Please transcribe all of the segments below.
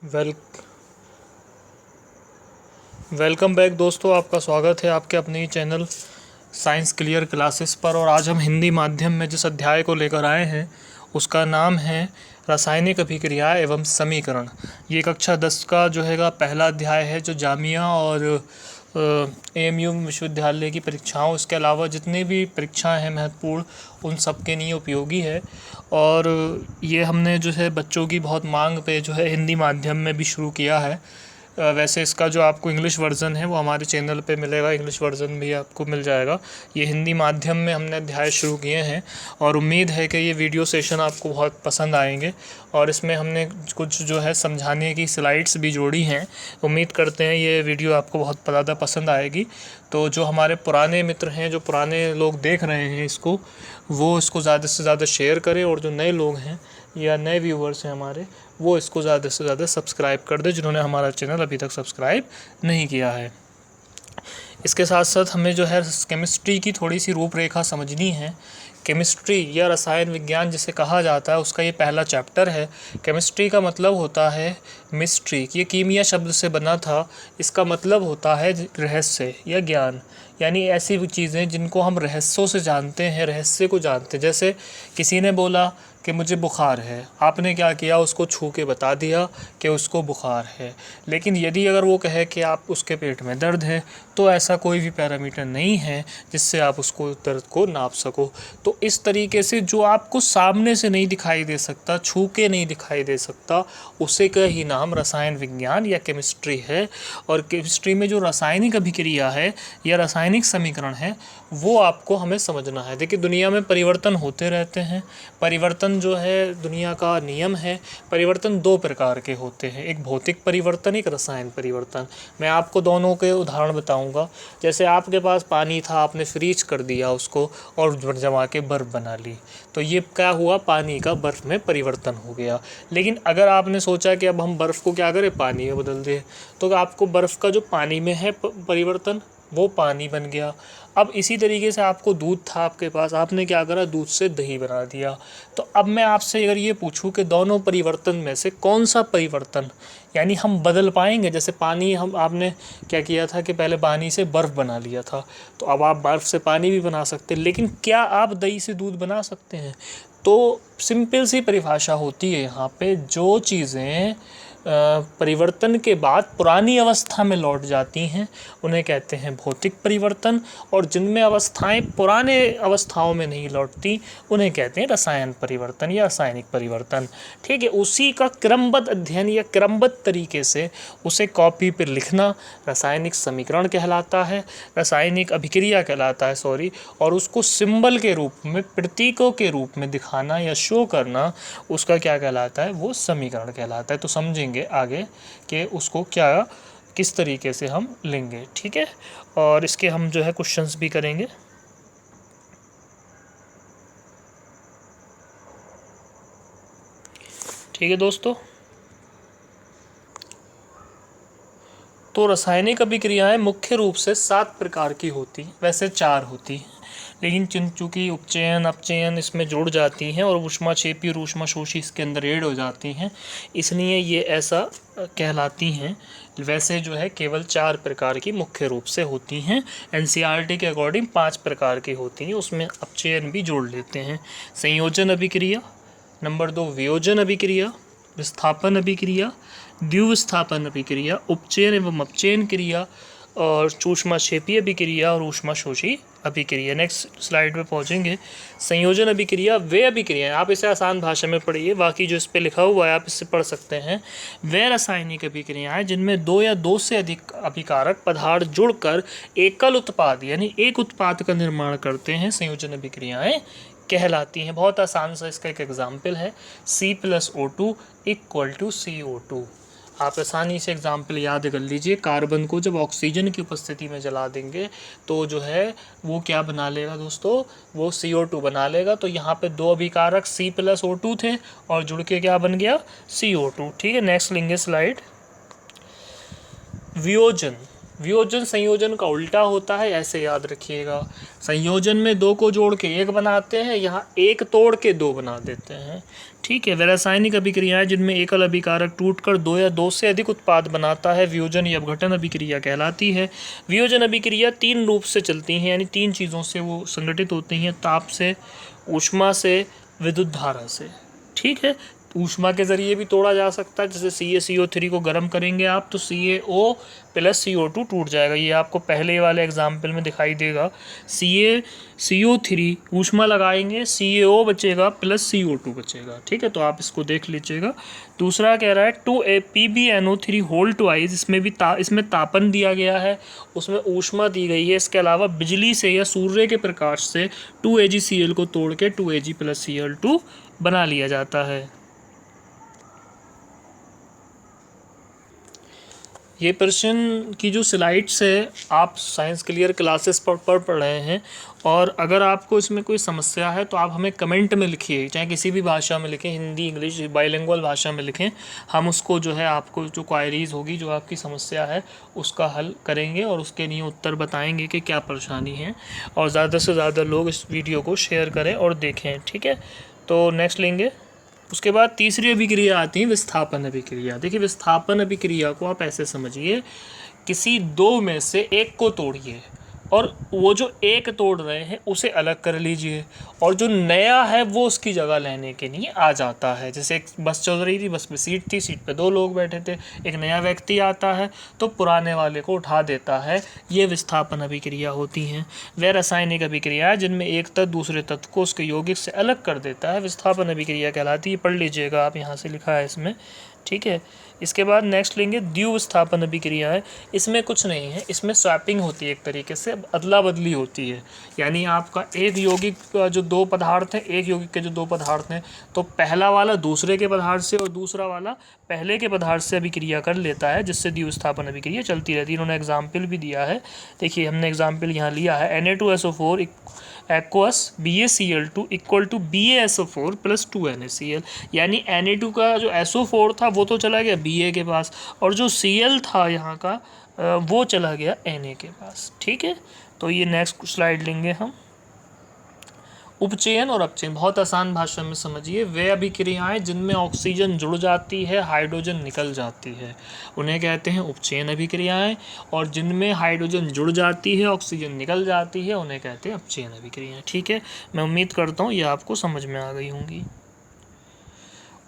Well welcome back दोस्तों, आपका स्वागत है आपके अपने ही चैनल साइंस क्लियर क्लासेस पर। और आज हम हिंदी माध्यम में जिस अध्याय को लेकर आए हैं उसका नाम है रासायनिक अभिक्रिया एवं समीकरण। ये कक्षा 10 का जो है पहला अध्याय है, जो जामिया और एएमयू विश्वविद्यालय की परीक्षाओं, इसके अलावा जितनी भी परीक्षाएं हैं महत्वपूर्ण, उन सब के लिए उपयोगी है। और ये हमने जो है बच्चों की बहुत मांग पे जो है हिंदी माध्यम में भी शुरू किया है। वैसे इसका जो आपको इंग्लिश वर्ज़न है वो हमारे चैनल पे मिलेगा, इंग्लिश वर्ज़न भी आपको मिल जाएगा। ये हिंदी माध्यम में हमने अध्याय शुरू किए हैं और उम्मीद है कि ये वीडियो सेशन आपको बहुत पसंद आएंगे। और इसमें हमने कुछ जो है समझाने की स्लाइड्स भी जोड़ी हैं। उम्मीद करते हैं ये वीडियो आपको बहुत ज़्यादा पसंद आएगी। तो जो हमारे पुराने मित्र हैं, जो पुराने लोग देख रहे हैं इसको, वो इसको ज़्यादा से ज़्यादा शेयर करें। और जो नए लोग हैं या नए व्यूवर्स हैं हमारे, वो इसको ज़्यादा से ज़्यादा सब्सक्राइब कर दे, जिन्होंने हमारा चैनल अभी तक सब्सक्राइब नहीं किया है। इसके साथ साथ हमें जो है केमिस्ट्री की थोड़ी सी रूपरेखा समझनी है। केमिस्ट्री या रसायन विज्ञान जिसे कहा जाता है, उसका ये पहला चैप्टर है। केमिस्ट्री का मतलब होता है मिस्ट्री। ये कीमिया शब्द से बना था। इसका मतलब होता है रहस्य या ज्ञान, यानी ऐसी चीज़ें जिनको हम रहस्यों से जानते हैं, रहस्य को जानते हैं। जैसे किसी ने बोला कि मुझे बुखार है, आपने क्या किया, उसको छू के बता दिया कि उसको बुखार है। लेकिन यदि अगर वो कहे कि आप उसके पेट में दर्द है, तो ऐसा कोई भी पैरामीटर नहीं है जिससे आप उसको दर्द को नाप सको। तो इस तरीके से जो आपको सामने से नहीं दिखाई दे सकता, छू के नहीं दिखाई दे सकता, उसे का ही नाम रसायन विज्ञान या केमिस्ट्री है। और केमिस्ट्री में जो रासायनिक अभिक्रिया है या रासायनिक समीकरण है, वो आपको हमें समझना है। देखिए, दुनिया में परिवर्तन होते रहते हैं। परिवर्तन जो है दुनिया का नियम है। परिवर्तन दो प्रकार के होते हैं, एक भौतिक परिवर्तन, एक रसायन परिवर्तन। मैं आपको दोनों के उदाहरण बताऊंगा। जैसे आपके पास पानी था, आपने फ्रीज कर दिया उसको और जमा के बर्फ़ बना ली, तो ये क्या हुआ, पानी का बर्फ़ में परिवर्तन हो गया। लेकिन अगर आपने सोचा कि अब हम बर्फ़ को क्या करें, पानी में बदल दें, तो आपको बर्फ़ का जो पानी में है परिवर्तन, वो पानी बन गया। अब इसी तरीके से आपको दूध था आपके पास, आपने क्या करा, दूध से दही बना दिया। तो अब मैं आपसे अगर ये पूछूं कि दोनों परिवर्तन में से कौन सा परिवर्तन यानी हम बदल पाएंगे। जैसे पानी, हम आपने क्या किया था कि पहले पानी से बर्फ़ बना लिया था, तो अब आप बर्फ़ से पानी भी बना सकते हैं। लेकिन क्या आप दही से दूध बना सकते हैं? तो सिंपल सी परिभाषा होती है यहाँ पे, जो चीज़ें परिवर्तन के बाद पुरानी अवस्था में लौट जाती हैं उन्हें कहते हैं भौतिक परिवर्तन। और जिनमें अवस्थाएं पुराने अवस्थाओं में नहीं लौटती उन्हें कहते हैं रसायन परिवर्तन या रासायनिक परिवर्तन। ठीक है, उसी का क्रमबद्ध अध्ययन या क्रमबद्ध तरीके से उसे कॉपी पर लिखना रासायनिक समीकरण कहलाता है, रासायनिक अभिक्रिया कहलाता है, सॉरी। और उसको सिंबल के रूप में, प्रतीकों के रूप में दिखाना या शो करना, उसका क्या कहलाता है, वो समीकरण कहलाता है। तो समझेंगे आगे कि उसको क्या, किस तरीके से हम लेंगे। ठीक है, और इसके हम जो है क्वेश्चंस भी करेंगे। ठीक है दोस्तों, तो रासायनिक अभिक्रियाएं मुख्य रूप से 7 प्रकार की होती, वैसे 4 होती हैं, लेकिन चूँकि उपचयन अपचयन इसमें जुड़ जाती हैं और ऊष्माक्षेपी और ऊष्माशोषी इसके अंदर ऐड हो जाती हैं, इसलिए ये ऐसा कहलाती हैं। वैसे जो है केवल 4 प्रकार की मुख्य रूप से होती हैं। एनसीईआरटी के अकॉर्डिंग 5 प्रकार की होती हैं, उसमें अपचयन भी जोड़ लेते हैं। संयोजन अभिक्रिया, नंबर 2 वियोजन अभिक्रिया, विस्थापन अभिक्रिया, द्विविस्थापन अभिक्रिया, उपचयन एवं अपचयन क्रिया, और ऊष्माक्षेपी अभिक्रिया और ऊष्माशोषी अभिक्रिया। नेक्स्ट स्लाइड पे पहुंचेंगे। संयोजन अभिक्रिया वे अभिक्रियाएं, आप इसे आसान भाषा में पढ़िए, बाकी जो इस पे लिखा हुआ है आप इससे पढ़ सकते हैं। वे रासायनिक अभिक्रियाएं जिनमें 2 या 2 से अधिक अभिकारक पदार्थ जुड़कर एकल उत्पाद यानी एक उत्पाद का निर्माण करते हैं, संयोजन अभिक्रियाएं कहलाती हैं। बहुत आसान सा इसका एक एग्जाम्पल है, C+O2 = CO2। आप आसानी से एग्जाम्पल याद कर लीजिए। कार्बन को जब ऑक्सीजन की उपस्थिति में जला देंगे तो जो है वो क्या बना लेगा दोस्तों, वो CO2 बना लेगा। तो यहाँ पे 2 अभिकारक C+O2 थे और जुड़ के क्या बन गया, CO2। ठीक है, नेक्स्ट लेंगे स्लाइड। वियोजन, वियोजन संयोजन का उल्टा होता है, ऐसे याद रखिएगा। संयोजन में 2 को जोड़ के 1 बनाते हैं, यहाँ 1 तोड़ के 2 बना देते हैं, ठीक है। वे रासायनिक अभिक्रियाएं जिनमें एकल अभिकारक टूटकर 2 या 2 से अधिक उत्पाद बनाता है वियोजन या अपघटन अभिक्रिया कहलाती है। वियोजन अभिक्रिया 3 रूप से चलती हैं, यानी 3 चीज़ों से वो संगठित होती हैं, ताप से, ऊष्मा से, विद्युत धारा से, ठीक है। ऊष्मा के ज़रिए भी तोड़ा जा सकता है, जैसे CaCO3 को गर्म करेंगे आप तो CaO प्लस CO2 टूट जाएगा, ये आपको पहले वाले एग्जाम्पल में दिखाई देगा। CaCO3 ऊष्मा लगाएंगे, CaO बचेगा प्लस CO2 बचेगा, ठीक है, तो आप इसको देख लीजिएगा। दूसरा कह रहा है 2PbNO3 होल ट्वाइस, इसमें तापन दिया गया है, उसमें ऊष्मा दी गई है, इसके अलावा बिजली से या सूर्य के प्रकाश से 2AgCl को तोड़ के 2Ag प्लस Cl2 बना लिया जाता है। ये प्रश्न की जो स्लाइड्स है आप साइंस क्लियर क्लासेस पर पढ़ रहे हैं, और अगर आपको इसमें कोई समस्या है तो आप हमें कमेंट में लिखिए, चाहे किसी भी भाषा में लिखें, हिंदी इंग्लिश बाइलिंगुअल भाषा में लिखें। हम उसको जो है आपको जो क्वायरीज़ होगी, जो आपकी समस्या है उसका हल करेंगे और उसके लिए उत्तर बताएंगे कि क्या परेशानी है, और ज़्यादा से ज़्यादा लोग इस वीडियो को शेयर करें और देखें, ठीक है। तो नेक्स्ट लेंगे। उसके बाद तीसरी अभिक्रिया आती है विस्थापन अभिक्रिया। देखिए विस्थापन अभिक्रिया को आप ऐसे समझिए, किसी 2 में से 1 को तोड़िए और वो जो 1 तोड़ रहे हैं उसे अलग कर लीजिए, और जो नया है वो उसकी जगह लेने के लिए आ जाता है। जैसे एक बस चल रही थी, बस में सीट थी, सीट पे 2 लोग बैठे थे, एक नया व्यक्ति आता है तो पुराने वाले को उठा देता है, ये विस्थापन अभिक्रिया होती हैं। वे रासायनिक अभिक्रिया है जिनमें एक तत्व दूसरे तत्व को उसके यौगिक से अलग कर देता है, विस्थापन अभिक्रिया कहलाती है। पढ़ लीजिएगा आप, यहाँ से लिखा है इसमें, ठीक है। इसके बाद नेक्स्ट लेंगे द्विविस्थापन अभिक्रिया है। इसमें कुछ नहीं है, इसमें स्वैपिंग होती है, एक तरीके से अदला बदली होती है, यानी आपका एक यौगिक का जो 2 पदार्थ हैं, एक यौगिक के जो 2 पदार्थ हैं, तो पहला वाला दूसरे के पदार्थ से और दूसरा वाला पहले के पदार्थ से अभिक्रिया कर लेता है, जिससे द्विविस्थापन अभिक्रिया चलती रहती है। इन्होंने एग्जाम्पल भी दिया है, देखिए हमने एग्जाम्पल यहाँ लिया है, Na2SO4 aqueous BaCl2 equal to BaSO4 plus 2NaCl, यानी Na2 का जो SO4 था वो तो चला गया Ba के पास, और जो Cl था यहाँ का वो चला गया Na के पास, ठीक है। तो ये नेक्स्ट स्लाइड लेंगे हम। उपचयन और अपचयन बहुत आसान भाषा में समझिए, वे अभिक्रियाएं जिनमें ऑक्सीजन जुड़ जाती है, हाइड्रोजन निकल जाती है, उन्हें कहते हैं उपचयन अभिक्रियाएं, और जिनमें हाइड्रोजन जुड़ जाती है, ऑक्सीजन निकल जाती है, उन्हें कहते हैं अपचयन अभिक्रियाएं, ठीक है। मैं उम्मीद करता हूँ ये आपको समझ में आ गई होंगी।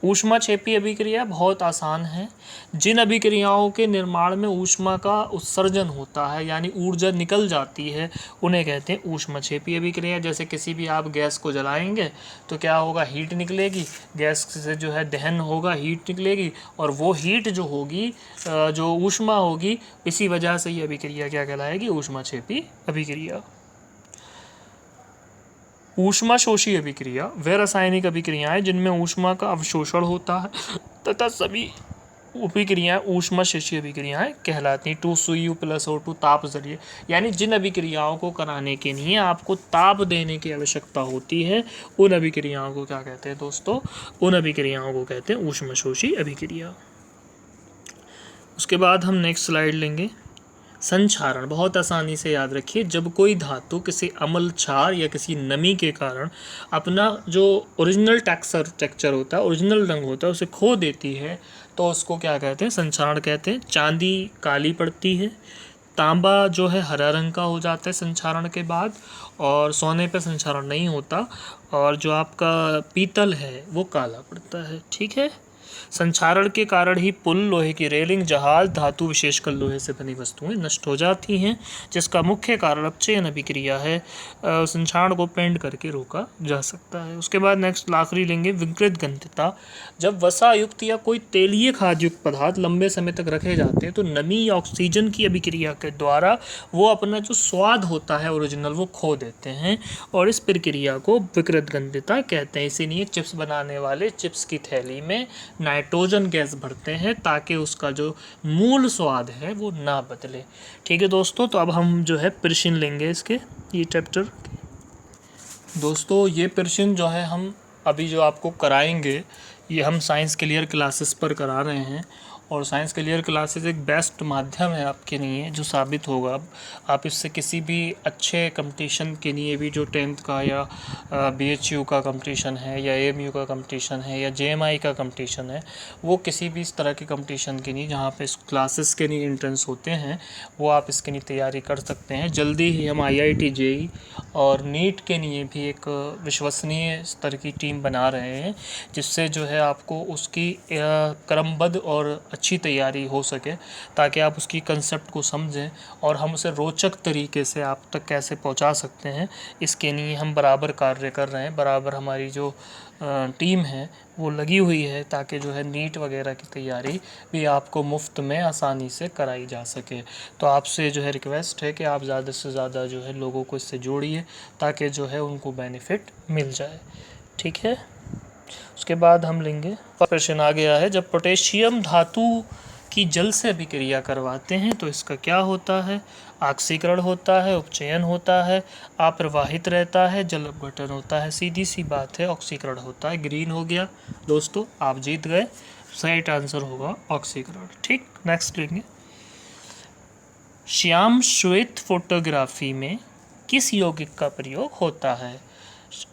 ऊष्माक्षेपी अभिक्रिया बहुत आसान है। जिन अभिक्रियाओं के निर्माण में ऊष्मा का उत्सर्जन होता है, यानी ऊर्जा निकल जाती है, उन्हें कहते हैं ऊष्माक्षेपी अभिक्रिया। जैसे किसी भी आप गैस को जलाएंगे तो क्या होगा, हीट निकलेगी, गैस से जो है दहन होगा, हीट निकलेगी, और वो हीट जो होगी, जो ऊष्मा होगी, इसी वजह से ये अभिक्रिया क्या कहलाएगी, ऊष्माक्षेपी अभिक्रिया। ऊष्माशोषी अभिक्रिया वे रासायनिक अभिक्रियाएं जिनमें ऊष्मा का अवशोषण होता है तथा सभी अभिक्रियाएं ऊष्माशोषी अभिक्रियाएं कहलाती हैं। 2Cu + O2 ताप जरिए, यानी जिन अभिक्रियाओं को कराने के लिए आपको ताप देने की आवश्यकता होती है, उन अभिक्रियाओं को क्या कहते हैं दोस्तों, उन अभिक्रियाओं को कहते हैं ऊष्माशोषी अभिक्रिया। उसके बाद हम नेक्स्ट स्लाइड लेंगे। संक्षारण बहुत आसानी से याद रखिए, जब कोई धातु किसी अम्ल क्षार या किसी नमी के कारण अपना जो ओरिजिनल टेक्सचर होता है, ओरिजिनल रंग होता है, उसे खो देती है तो उसको क्या कहते हैं, संक्षारण कहते हैं। चांदी काली पड़ती है, तांबा जो है हरा रंग का हो जाता है संक्षारण के बाद, और सोने पे संक्षारण नहीं होता, और जो आपका पीतल है वो काला पड़ता है, ठीक है। संक्षारण के कारण ही पुल, लोहे की रेलिंग, जहाज, धातु विशेषकर लोहे से बनी वस्तुएं नष्ट हो जाती हैं, जिसका मुख्य कारण अपचयन अभिक्रिया है। संक्षारण को पेंट करके रोका जा सकता है। उसके बाद नेक्स्ट आखिरी लेंगे, विकृत गंधिता। जब वसा युक्त या कोई तेलीय खाद्य युक्त पदार्थ लंबे समय तक रखे जाते हैं तो नमी या ऑक्सीजन की अभिक्रिया के द्वारा वो अपना जो स्वाद होता है ओरिजिनल वो खो देते हैं, और इस प्रक्रिया को विकृत गंधिता कहते हैं। इसीलिए चिप्स बनाने वाले चिप्स की थैली में नाइट्रोजन गैस भरते हैं ताकि उसका जो मूल स्वाद है वो ना बदले, ठीक है दोस्तों। तो अब हम जो है प्रश्न लेंगे इसके, ये चैप्टर दोस्तों, ये प्रश्न जो है हम अभी जो आपको कराएंगे, ये हम साइंस क्लियर क्लासेस पर करा रहे हैं, और साइंस क्लियर क्लासेस एक बेस्ट माध्यम है आपके लिए जो साबित होगा। अब आप इससे किसी भी अच्छे कंपटीशन के लिए भी, जो 10th का या BHU का कंपटीशन है या AMU का कंपटीशन है या JMI का कंपटीशन है, वो किसी भी इस तरह के कंपटीशन के लिए जहाँ पे इस क्लासेस के लिए एंट्रेंस होते हैं, वो आप इसके लिए तैयारी कर सकते हैं। जल्दी ही हम IIT JEE और नीट के लिए भी एक विश्वसनीय स्तर की टीम बना रहे हैं, जिससे जो है आपको उसकी क्रमबद्ध और अच्छी तैयारी हो सके, ताकि आप उसकी कंसेप्ट को समझें और हम उसे रोचक तरीके से आप तक कैसे पहुंचा सकते हैं, इसके लिए हम बराबर कार्य कर रहे हैं। बराबर हमारी जो टीम है वो लगी हुई है, ताकि जो है नीट वगैरह की तैयारी भी आपको मुफ्त में आसानी से कराई जा सके। तो आपसे जो है रिक्वेस्ट है कि आप ज़्यादा से ज़्यादा जो है लोगों को इससे जोड़िए, ताकि जो है उनको बेनिफिट मिल जाए। ठीक है, उसके बाद हम लेंगे प्रश्न आ गया है, जब पोटेशियम धातु की जल से अभिक्रिया करवाते हैं तो इसका क्या होता है? ऑक्सीकरण होता है, उपचयन होता है, अप्रवाहित रहता है, जल अपघटन होता है। सीधी सी बात है, ऑक्सीकरण होता है। ग्रीन हो गया दोस्तों, आप जीत गए। सही आंसर होगा ऑक्सीकरण। ठीक, नेक्स्ट लेंगे। श्याम श्वेत फोटोग्राफी में किस यौगिक का प्रयोग होता है?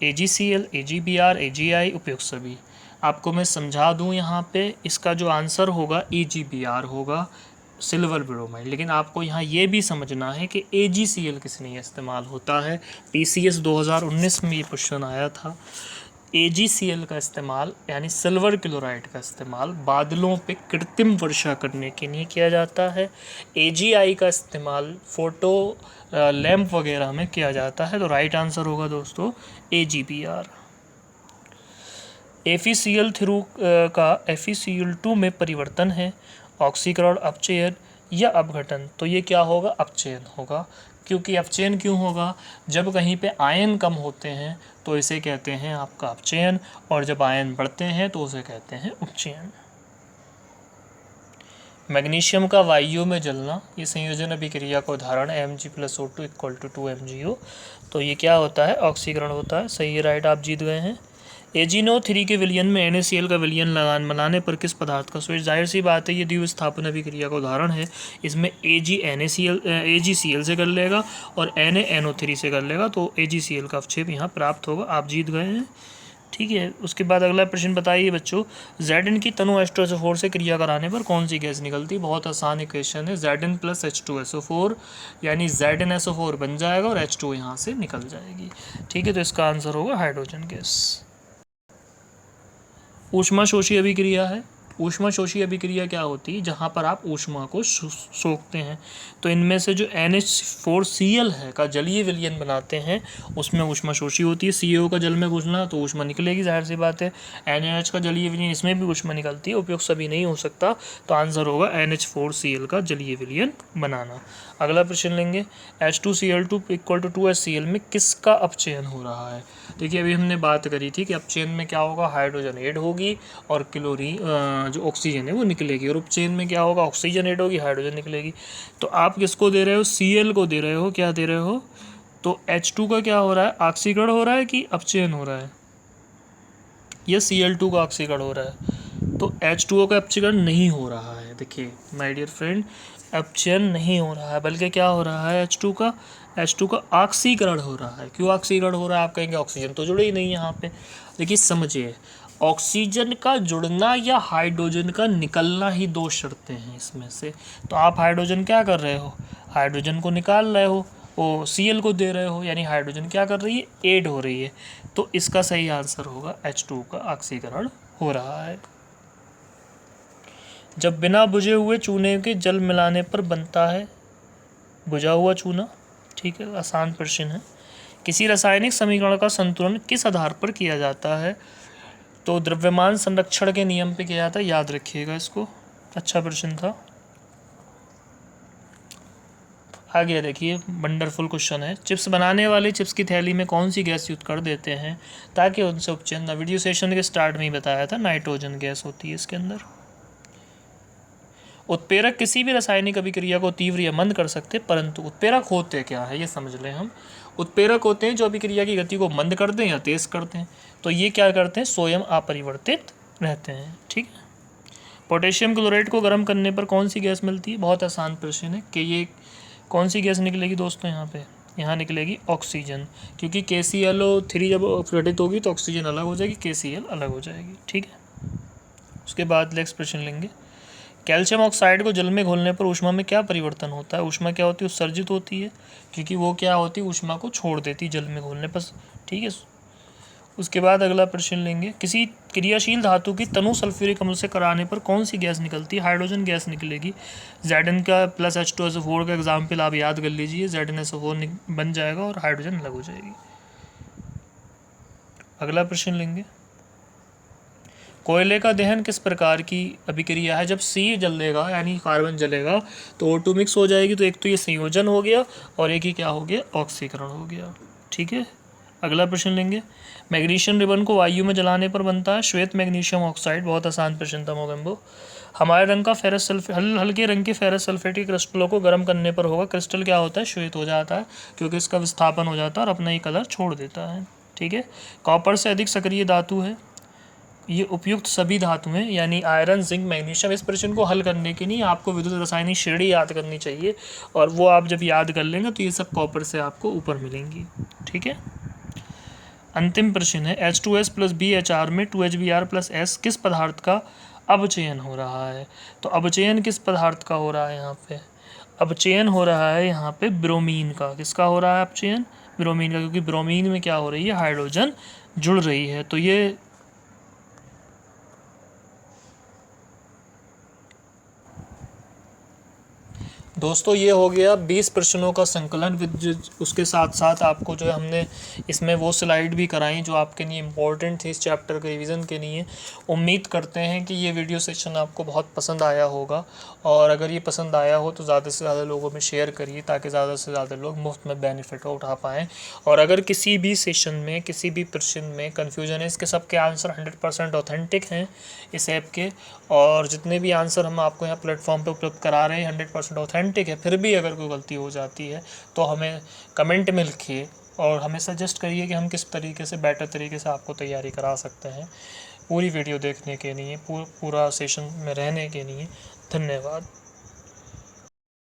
AgCl, AgBr, AgI, उपयुक्त सभी। आपको मैं समझा दूं यहाँ पे, इसका जो आंसर होगा AgBr होगा, सिल्वर ब्रोमाइड। लेकिन आपको यहाँ ये भी समझना है कि AgCl किस लिए इस्तेमाल होता है। PCS 2019 में ये क्वेश्चन आया था। AgCl का इस्तेमाल यानी सिल्वर क्लोराइड का इस्तेमाल बादलों पे कृत्रिम वर्षा करने के लिए किया जाता है। AgI का इस्तेमाल फोटो लैंप वगैरह में किया जाता है। तो राइट आंसर होगा दोस्तों AgBr। FeCl3 का FeCl2 में परिवर्तन है, ऑक्सीकरण, अपचयन या अपघटन। तो ये क्या होगा? अपचयन होगा। क्योंकि अपचयन क्यों होगा? जब कहीं पे आयन कम होते हैं तो इसे कहते हैं आपका अपचयन, और जब आयन बढ़ते हैं तो उसे कहते हैं उपचयन। मैग्नीशियम का वायु में जलना, ये संयोजन अभिक्रिया का उदाहरण है। Mg+O2 = 2 MgO। तो ये क्या होता है? ऑक्सीकरण होता है। सही है, राइट, आप जीत गए हैं। AgNO3 के विलयन में NaCl का विलयन बनाने पर किस पदार्थ का स्विच? जाहिर सी बात है, ये द्विविस्थापन अभिक्रिया का उदाहरण है। इसमें AgCl से कर लेगा और NaNO3 से कर लेगा, तो AgCl का अवक्षेप यहाँ प्राप्त होगा। आप जीत गए हैं। ठीक है, उसके बाद अगला प्रश्न बताइए बच्चों, Zn की तनु H2SO4 से क्रिया कराने पर कौन सी गैस निकलती? बहुत आसान इक्वेशन है। Zn + H2SO4 यानी ZnSO4 बन जाएगा और H2 यहाँ से निकल जाएगी। ठीक है, तो इसका आंसर होगा हाइड्रोजन गैस। ऊष्माशोषी अभिक्रिया है। ऊष्माशोषी अभिक्रिया क्या होती है? जहाँ पर आप ऊष्मा को सोखते हैं। तो इनमें से जो NH4Cl है का जलीय विलयन बनाते हैं, उसमें ऊष्माशोषी होती है। CO का जल में घुलना तो ऊष्मा निकलेगी, जाहिर सी बात है। NaH का जलीय विलयन, इसमें भी ऊष्मा निकलती है। उपयुक्त सभी नहीं हो सकता, तो आंसर होगा NH4Cl का जलीय विलयन बनाना। अगला प्रश्न लेंगे, H2Cl2 = 2HCl में किसका अपचयन हो रहा है? देखिए, अभी हमने बात करी थी कि अपचयन में क्या होगा? हाइड्रोजन ऐड होगी और क्लोरीन जो ऑक्सीजन है वो निकलेगी। और उपचयन में क्या होगा? ऑक्सीजन ऐड होगी, हाइड्रोजन निकलेगी। तो आप किसको दे रहे हो? Cl को दे रहे हो। क्या दे रहे हो? तो H2 का क्या हो रहा है? ऑक्सीकरण हो रहा है कि अपचयन हो रहा है? ये Cl2 का ऑक्सीकरण हो रहा है। तो H2O का अपचयन नहीं हो रहा है। देखिए माय डियर फ्रेंड, अपचयन नहीं हो रहा है, बल्कि क्या हो रहा है? H2 का ऑक्सीकरण हो रहा है। क्यों ऑक्सीकरण हो रहा है? आप कहेंगे ऑक्सीजन तो जुड़े ही नहीं यहाँ पे। देखिए समझिए, ऑक्सीजन का जुड़ना या हाइड्रोजन का निकलना ही दो शर्तें हैं इसमें से। तो आप हाइड्रोजन क्या कर रहे हो? हाइड्रोजन को निकाल रहे हो, वो Cl को दे रहे हो, यानी हाइड्रोजन क्या कर रही है? ऐड हो रही है। तो इसका सही आंसर होगा H2 का ऑक्सीकरण हो रहा है। जब बिना बुझे हुए चूने के जल मिलाने पर बनता है बुझा हुआ चूना। ठीक है, आसान प्रश्न है। किसी रासायनिक समीकरण का संतुलन किस आधार पर किया जाता है? तो द्रव्यमान संरक्षण के नियम पे किया जाता है, याद रखिएगा इसको। अच्छा प्रश्न था। आगे देखिए, वंडरफुल क्वेश्चन है। चिप्स बनाने वाले चिप्स की थैली में कौन सी गैस यूज कर देते हैं ताकि उनसे उपचयन? वीडियो सेशन के स्टार्ट में ही बताया था, नाइट्रोजन गैस होती है इसके अंदर। उत्प्रेरक किसी भी रासायनिक अभिक्रिया को तीव्र या मंद कर सकते, परंतु उत्प्रेरक होते क्या है ये समझ लें हम। उत्प्रेरक होते हैं जो अभिक्रिया की गति को मंद कर दें या तेज करते हैं। तो ये क्या करते हैं? स्वयं अपरिवर्तित रहते हैं। ठीक है, पोटेशियम क्लोराइड को गर्म करने पर कौन सी गैस मिलती है? बहुत आसान प्रश्न है कि ये कौन सी गैस निकलेगी दोस्तों, यहाँ निकलेगी ऑक्सीजन, क्योंकि KClO3 जब अपघटित होगी तो ऑक्सीजन अलग हो जाएगी, KCl अलग हो जाएगी। ठीक है, उसके बाद नेक्स्ट प्रश्न लेंगे। कैल्शियम ऑक्साइड को जल में घोलने पर ऊष्मा में क्या परिवर्तन होता है? ऊष्मा क्या होती है? उत्सर्जित होती है, क्योंकि वो क्या होती है, ऊष्मा को छोड़ देती जल में घोलने पर। ठीक है, उसके बाद अगला प्रश्न लेंगे। किसी क्रियाशील धातु की तनु सल्फ्यूरिक अम्ल से कराने पर कौन सी गैस निकलती है? हाइड्रोजन गैस निकलेगी। Zn का प्लस H2SO4 का एग्जाम्पल आप याद कर लीजिए, ZnSO4 बन जाएगा और हाइड्रोजन अलग हो जाएगी। अगला प्रश्न लेंगे। कोयले का दहन किस प्रकार की अभिक्रिया है? जब C जलेगा यानी कार्बन जलेगा तो O2 मिक्स हो जाएगी, तो एक तो ये संयोजन हो गया और एक ही क्या हो गया, ऑक्सीकरण हो गया। ठीक है, अगला प्रश्न लेंगे। मैग्नीशियम रिबन को वायु में जलाने पर बनता है श्वेत मैग्नीशियम ऑक्साइड। बहुत आसान प्रश्न था मोगेम्बो। हमारे रंग का फेरस सल्फेट, हल्के रंग के फेरस सल्फेट के क्रिस्टलों को गर्म करने पर होगा, क्रिस्टल क्या होता है, श्वेत हो जाता है, क्योंकि इसका विस्थापन हो जाता है और अपना ही कलर छोड़ देता है। ठीक है, कॉपर से अधिक सक्रिय धातु है, ये उपयुक्त सभी धातुएं यानी आयरन, जिंक, मैग्नीशियम। इस प्रश्न को हल करने के लिए आपको विद्युत रासायनिक श्रेणी याद करनी चाहिए, और वो आप जब याद कर लेंगे तो ये सब कॉपर से आपको ऊपर मिलेंगी। ठीक है, अंतिम प्रश्न है। H2S प्लस BHR में 2HBr प्लस S किस पदार्थ का अपचयन हो रहा है? तो अपचयन किस पदार्थ का हो रहा है? यहाँ पे अपचयन हो रहा है यहाँ पे ब्रोमीन का। किसका हो रहा है अपचयन? ब्रोमीन का, क्योंकि ब्रोमीन में क्या हो रही है, हाइड्रोजन जुड़ रही है। तो ये दोस्तों ये हो गया 20 प्रश्नों का संकलन विद उसके साथ साथ आपको जो है हमने इसमें वो स्लाइड भी कराई जो आपके लिए इम्पोर्टेंट थी इस चैप्टर के रिवीजन के लिए। उम्मीद करते हैं कि ये वीडियो सेशन आपको बहुत पसंद आया होगा, और अगर ये पसंद आया हो तो ज़्यादा से ज़्यादा लोगों में शेयर करिए ताकि ज़्यादा से ज़्यादा लोग मुफ्त में बेनिफिट उठा पाएँ। और अगर किसी भी सेशन में किसी भी प्रश्न में कन्फ्यूजन है, इसके सबके आंसर 100% ऑथेंटिक हैं इस ऐप के, और जितने भी आंसर हम आपको यहाँ प्लेटफॉर्म पे उपलब्ध करा रहे हैं 100% ऑथेंटिक है। फिर भी अगर कोई गलती हो जाती है तो हमें कमेंट में लिखिए और हमें सजेस्ट करिए कि हम किस तरीके से बेटर तरीके से आपको तैयारी करा सकते हैं। पूरी वीडियो देखने के लिए, पूरा सेशन में रहने के लिए धन्यवाद।